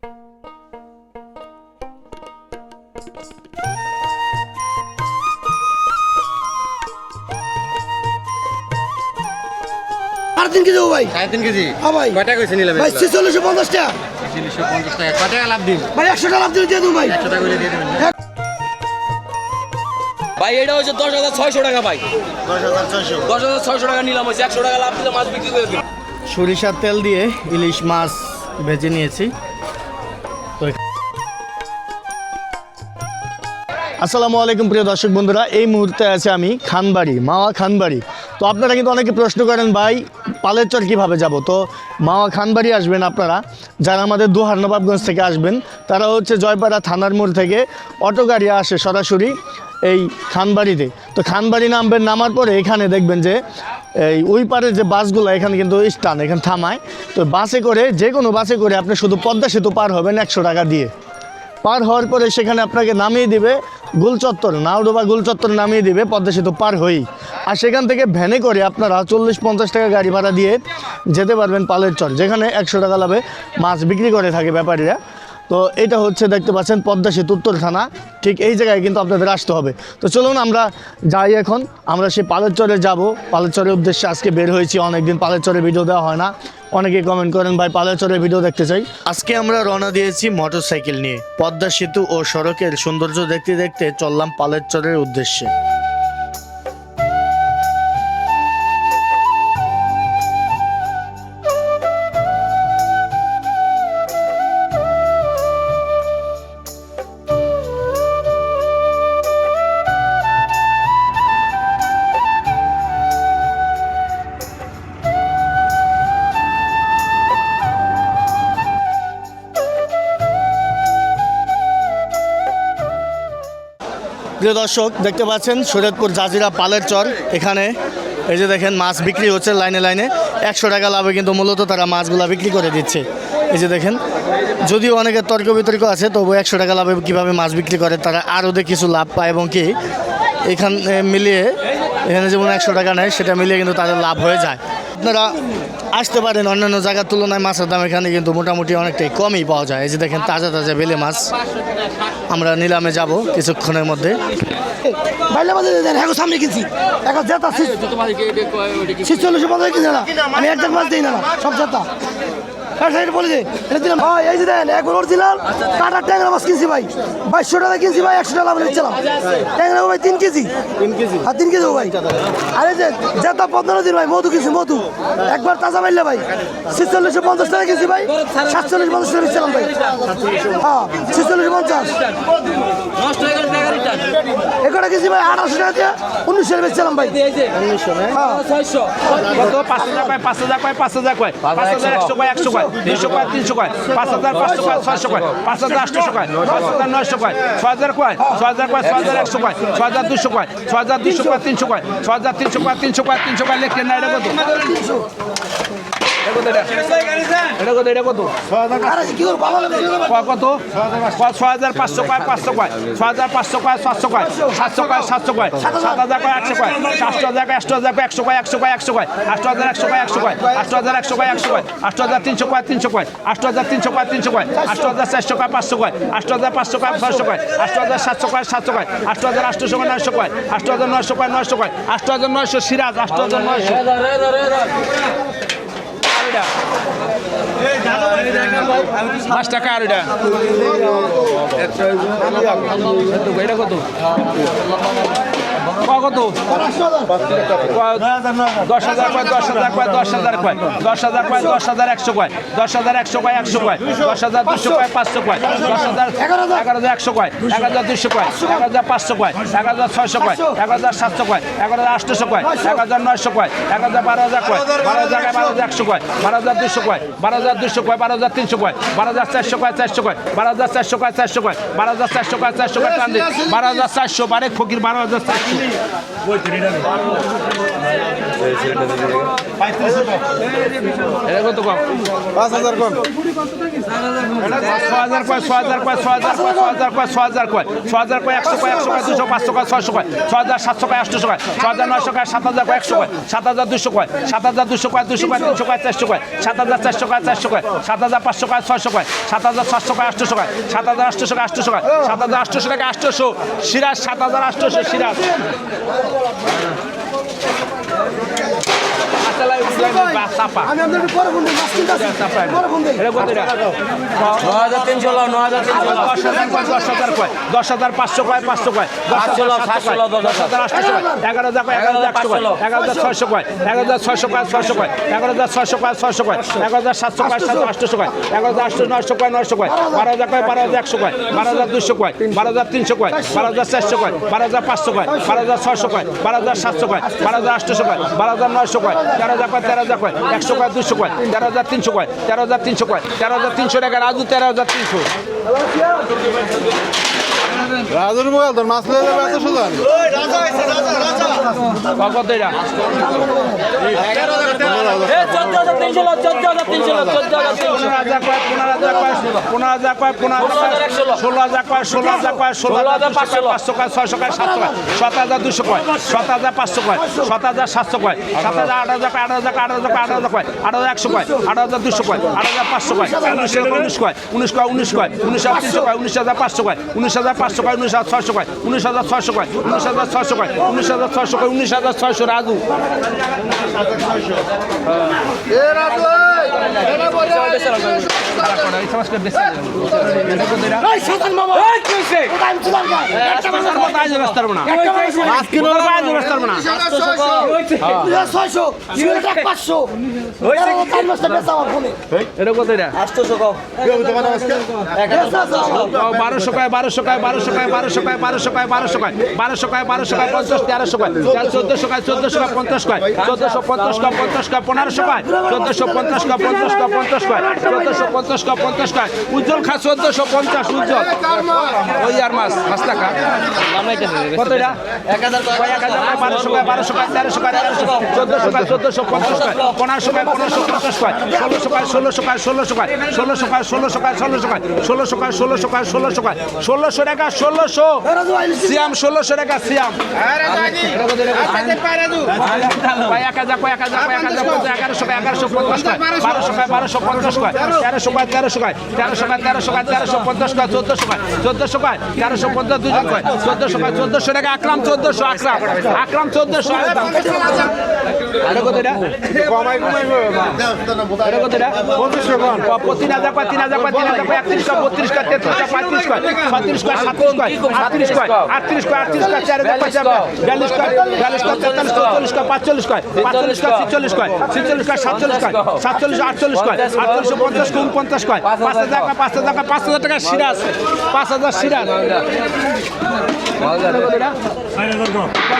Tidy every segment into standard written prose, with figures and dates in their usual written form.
3 KG ভাই 3.5 KG হ্যাঁ ভাই কয়টা কইছে নিলাম ভাই 4650 টাকা 4650 টাকা কয় টাকা লাভ দিন ভাই 100 টাকা লাভ দিয়ে দেবো ভাই 100 টাকা করে দিয়ে দিবেন ভাই এটা হচ্ছে 10,600 টাকা ভাই 10600 10,600 টাকা নিলাম হচ্ছে 100 টাকা লাভ দিলে মাছ বিক্রি করে দিন। সরিষার তেল দিয়ে ইলিশ মাছ ভেজে নিয়েছি। তো আসসালামু আলাইকুম প্রিয় দর্শক বন্ধুরা, এই মুহূর্তে আছে আমি খানবাড়ি, মাওয়া খানবাড়ি। তো আপনারা কিন্তু অনেকে প্রশ্ন করেন ভাই পালের চর কীভাবে যাব। তো মাওয়া খানবাড়ি আসবেন আপনারা, যারা আমাদের দোহার নবাবগঞ্জ থেকে আসবেন তারা হচ্ছে জয়পাড়া থানার মোড় থেকে অটো গাড়ি আসে সরাসরি এই খানবাড়িতে। তো খানবাড়ি নামবেন, নামার পরে এখানে দেখবেন যে এই ওই পারে যে বাসগুলো এখানে কিন্তু স্টান, এখানে থামায়। তো বাসে করে, যে কোনো বাসে করে আপনি শুধু পদ্মা সেতু পার হবেন 100 টাকা দিয়ে। পার হওয়ার পরে সেখানে আপনাকে নামিয়ে দিবে গুলচত্বর, নাওডোবা গুলচত্বর নামিয়ে দিবে পদ্মা সেতু পার হয়েই। আর সেখান থেকে ভ্যানে করে আপনারা 40-50 টাকা গাড়ি ভাড়া দিয়ে যেতে পারবেন পালের চর, যেখানে 100 টাকা লাভে মাছ বিক্রি করে থাকে ব্যাপারীরা। তো এটা হচ্ছে দেখতে পাচ্ছেন পদ্মা সেতু উত্তর থানা, ঠিক এই জায়গায় কিন্তু আপনাদের আসতে হবে। তো চলুন আমরা যাই, এখন আমরা সেই পালের চরে যাব। পালের চরের উদ্দেশ্যে আজকে বের হয়েছি, অনেকদিন পালের চরে ভিডিও দেওয়া হয় না, অনেকে কমেন্ট করেন ভাই পালের চরের ভিডিও দেখতে চাই। আজকে আমরা রওনা দিয়েছি মোটরসাইকেল নিয়ে, পদ্মা সেতু ও সড়কের সৌন্দর্য দেখতে দেখতে চললাম পালের চরের উদ্দেশ্যে। প্রিয় দর্শক দেখতে পাচ্ছেন শরীয়তপুর জাজিরা পালের চর। এখানে এই যে দেখেন মাছ বিক্রি হচ্ছে লাইনে লাইনে, 100 টাকা লাভে কিন্তু মূলত তারা মাছগুলা বিক্রি করে দিচ্ছে। এই যে দেখেন, যদিও অনেকের তর্ক বিতর্ক আছে, তবু 100 টাকা লাভে কীভাবে মাছ বিক্রি করে তারা আরও কিছু লাভ পায়, এবং কি এখানে মিলিয়ে এখানে যেমন 100 টাকা নেয় সেটা মিলিয়ে কিন্তু তাদের লাভ হয়ে যায়। আপনারা আসতে পারেন, অন্যান্য জায়গার তুলনায় মাছের দাম এখানে কিন্তু মোটামুটি অনেকটাই কমই পাওয়া যায়। এই যে দেখেন তাজা তাজা বেলে মাছ। আমরা নিলামে যাব কিছুক্ষণের মধ্যে। বাইলে বাজে দেন, এখন সামনে কিনছি, এখন জেতা 4650 কিনছি না, আমি একদম মাছ দিই না, সব জেতা বলে দে এটা দিলাম ভাই। এই যে দেন একবার অরিজিনাল কাটা ট্যাংরা মাছ কিনছি ভাই, 2200 টাকা কিনছি ভাই, 100 টাকা লাভ নিচ্ছিলাম। ট্যাংরা ভাই 3 কেজি, 3 কেজি ভাই। আরে যে জেতা 15 দিন ভাই, মধু কিনছি, মধু একবার তাজা পাইলে ভাই 4650 টাকা কিনছি ভাই, 4750 টাকা নিচ্ছিলাম ভাই। হ্যাঁ 4650 এগুলো কিনছি ভাই 1800 টাকা দিয়ে 1900 টাকা বেচছিলাম ভাই। 1900 হ্যাঁ 600 কত 5000 কয় 5000 কয় 5000 কয় 5100 কয় 100 কয় 200 কয় 300 কয় 5500 কয় 600 কয় 5800 কয় 5900 কয় 6000 কয় 6000 কয় 6100 কয় 6200 কয় 6200 কয় 300 কয় 6300 কয় 300 কয় 300 কয় লেখেন না। এটা কত? এটা কত? এটা কত? কত? 6500 কয় 500 কয় 6500 কয় 700 কয় 700 কয় 700 কয় 7000 কয় 800 কয় 8000 কয় 8000 কয় 100 কয় 100 কয় 100 কয় 8100 কয় 100 কয় 8100 কয় 100 কয় 8300 কয় 300 কয় 8300 কয় 300 কয় 8400 কয় 500 কয় 8500 কয় 600 কয় 8700 কয় 700 কয় 8800 কয় 900 কয় 8900 কয় 900 কয় 8900 সিরাজ 8900 5 টাকা। আর এটা কত? কত? 10,000 কয় 10,000 কয় 10,000 কয় 10,000 কয় 10,100 কয় 10,100 কয় 100 কয় 10,200 কয় 500 কয় 11,100 কয় 11,200 কয় 11,500 কয় 11,600 কয় 11,700 কয় 11,800 কয় 11,900 কয় 12,000 কয় 12,100 কয় 12,200 কয় 12,200 কয় 12,300 কয় 12,400 কয় 400 কয় 12,400 কয় 400 কয় 12,400 কয় 400 কয় 12,400 বারে ফকির 12,400 এটা কত কম 5000 কম 6000 কয় 6000 কয় 6000 কয় 6000 কয় 6000 কয় 6000 কয় 100 কয় 100 কয় 200 500 কয় 600 কয় 6700 কয় 800 কয় 6900 কয় 7000 কয় 100 কয় 7200 কয় 7200 কয় 200 কয় 300 কয় 400 কয় 7400 কয় 400 কয় 7500 কয় 600 কয় 7700 কয় 800 কয় 7800 কয় 800 কয় 7800 টাকা 800 সিরাজ 7800 সিরাজ চাপা আমি আপনাদের পরে ফোন দিই মাছ কিনতে আসি পরে ফোন দিই এটা কত এটা 9300 লাও 9300 10,000 কয় 10,500 কয় 500 কয় 10,800 কয় 11,000 কয় 11,100 কয় 11,600 কয় 11,600 কয় 600 কয় 11,600 কয় 600 কয় 11,700 কয় 700 কয় 11,800 কয় 900 কয় 12,000 কয় 12,100 কয় 12,200 কয় 12,300 কয় 12,400 কয় 12,500 কয় 12,600 কয় 12,700 কয় 12,800 কয় 12,900 কয় 13,000 কয় 13,000 কয় 100 কয় 200 কয় 13,300 কয় 13,300 কয় 13,300 টাকা রাজু 13,300 রাজুর মোবাইল তোর মাছ লয়ে যাবে এত সোজা কত এটা 14300 লাও 14300 লাও 15,000 কয় 15,000 কয় 15,000 কয় 16,000 কয় 16,000 কয় 16,500 কয় 600 কয় 700 কয় 7,200 কয় 7,500 কয় 7,700 কয় 7,800 কয় 8,000 কয় 8,000 কয় 8,000 কয় 8,100 কয় 8,200 কয় 8,500 কয় 19 কয় 19 কয় 19 কয় 19,300 কয় 19,500 কয় 19,500 কয় 19,600 কয় 19,600 কয় 19,600 কয় 19,600 কয় 19,600 রাজু এই সাতান মামা এই কইছে টাইম চলার গায় একটা মাছ মাছ কিলো না 600 সিলেট 500 হইছে কি টাইম মাছটা বেচা আমার ফোনে এটা কত এটা 800 কও 1200 কয় 1200 কয় 1200 কয় 1200 কয় 1200 কয় 1200 কয় 1200 কয় 1200 কয় 50 1300 কয় 1400 কয় 1400 কয় 50 কয় 1450 কয় 50 কয় 1500 কয় 1450 কয় 50 কয় 50 কয় 1450 কয় 50 কয় উজ্জ্বল খা 1450 উজ্জ্বল ওই আর মাছ টাকা কত এটা 1000 কয় 1200 কয় 1200 কয় 1300 কয় 1400 কয় 1450 কয় 1500 কয় 1550 কয় 1600 কয় 1600 কয় 1600 কয় 1600 কয় 1600 কয় 1600 কয় 1600 কয় 1600 কয় 1600 কয় 1600 টাকা 1600 সিয়াম 1600 টাকা সিয়াম কয় 1000 কয় 1000 কয় 1000 1100 কয় 1150 কয় 1200 কয় 1250 কয় 1300 কয় 1300 কয় 1300 কয় 1300 কয় 1350 কয় 1400 কয় 1400 কয় 1350 দুজন কয় 1400 কয় 1400 টাকা আকরাম 1400 আকরাম 1400 আরে কত এটা কমাই এটা কত এটা 2500 কম 3000 কয় 3000 কয় 3000 কয় 31 কয় 32 কয় 33 কয় 35 কয় 36 কয় 37 কয় 38 কয় 38 কয় 38 কয় 4000 কয় 42 কয় 42 কয় 43 কয় 44 কয় 45 কয় 45 কয় 46 কয় 46 কয় 47 কয় 47 48 কয় 48 50 কয় 49 কয় 5000 কয় 5000 টাকা সিরাজ 5000 সিরাজ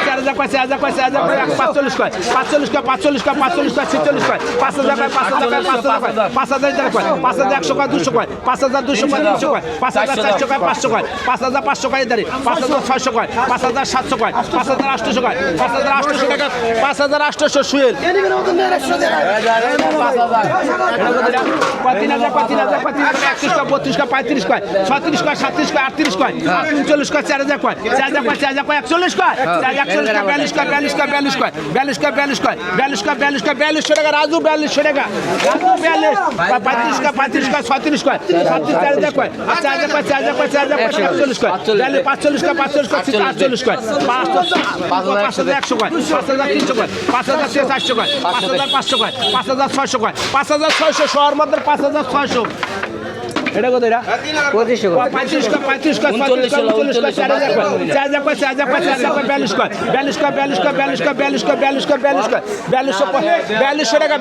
4000 কয় 4000 কয় 45 কয় 45 কয় 45 কয় 46 কয় 46 কয় 5000 কয় 5000 কয় 5000 কয় 5100 কয় 200 কয় 5200 কয় 300 কয় 5400 কয় 500 কয় 5500 কয় এদারি 5600 কয় 5700 কয় 5800 কয় 5800 টাকা 5800 সুয়েল এদিকে মত নেই 100 টাকা 3000 কয় 3000 কয় 31 কয় 32 কয় 35 কয় 36 কয় 37 কয় 38 কয় 39 কয় 4000 কয় 4000 কয় 4000 কয় 41 কয় 41 কয় 42 কয় 42 কয় 42 কয় 42 কয় 42 কয় 42 কয় 42 কয় 4200 টাকা রাজু 4200 টাকা রাজু 42 35 কয় 35 কয় 36 কয় 37 4000 কয় 4000 কয় 4000 কয় 4000 কয় 41 কয় 45 কয় 45 কয় 48 কয় 5100 কয় 5300 কয় 5400 কয় 5500 কয় 5600 কয় 5600 শহর মধ্যে 5600 এটা কত এটা 2500 কও 35 কয় 35 কয় 39 কয় 4000 কয় 4000 কয় 4000 কয় 42 কয় 42 কয় 42 কয় 42 কয় 42 কয় 42 কয় 42 কয় 4200 টাকা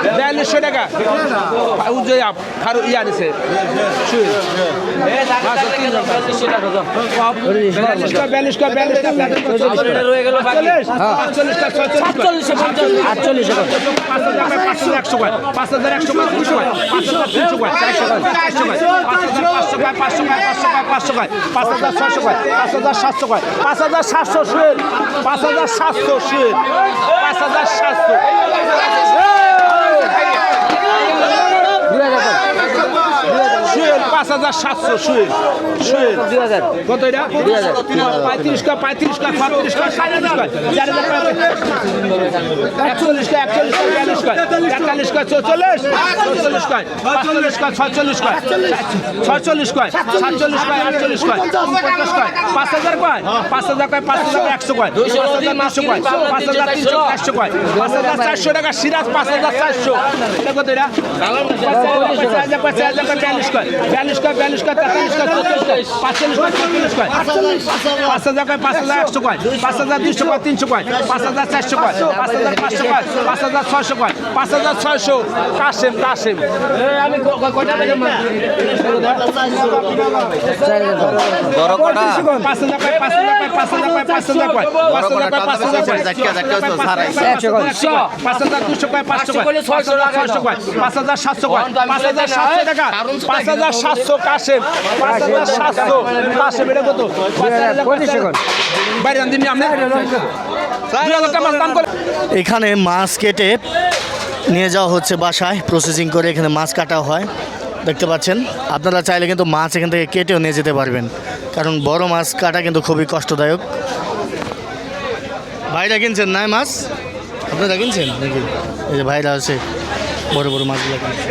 4200 টাকা উজয় আপ আর ইয়া দিছে শুই 4200 টাকা দাও 42 কয় 42 কয় 42 কয় এটা রয়ে গেল বাকি 45 কয় 47 কয় 48 কয় 5100 কয় 5100 কয় 5100 কয় 300 কয় 5300 কয় 400 কয় কত এটা 35 কা 35 কা 36 কা 37 কা 41 কা 42 কা 43 কা 44 কা 45 কা 46 কা 46 কা 47 কা 48 কা 50 কা 5000 কয় 5000 কয় 5100 কয় 2200 কয় 5300 কয় 5400 টাকা সিরাজ 5400 এটা কত এটা 42 কয় 42 কয় 43 কয় 45 কয় 46 কয় 5000 কয় 5100 কয় 5200 কয় 300 কয় 5400 কয় 5500 কয় 5600 কয় 5600 কাশেম আমি কয়টা টাকা বড় কটা 5000 কয় 5000 কয় 5000 কয় 5000 কয় 5000 কয় 5000 কয় 5200 কয় 500 কয় 5600 কয় 5700 কয় 5700 টাকা 5700 কাশেম 5700 কাশেম এটা কত 25 কয় বাইরে আন দিন আপনি 2000 টাকা দাম করে এখানে মাছ কেটে নিয়ে যাওয়া হচ্ছে বাসায় প্রসেসিং করে এখানে মাছ কাটা হয় দেখতে পাচ্ছেন আপনারা চাইলে কিন্তু মাছ এখান থেকে কেটেও নিয়ে যেতে পারবেন কারণ বড় মাছ কাটা কিন্তু খুবই কষ্টদায়ক ভাইরা কিনছেন না মাছ আপনারা কিনছেন নাকি এই যে ভাইরা আছে বড় বড় মাছগুলো কিনছে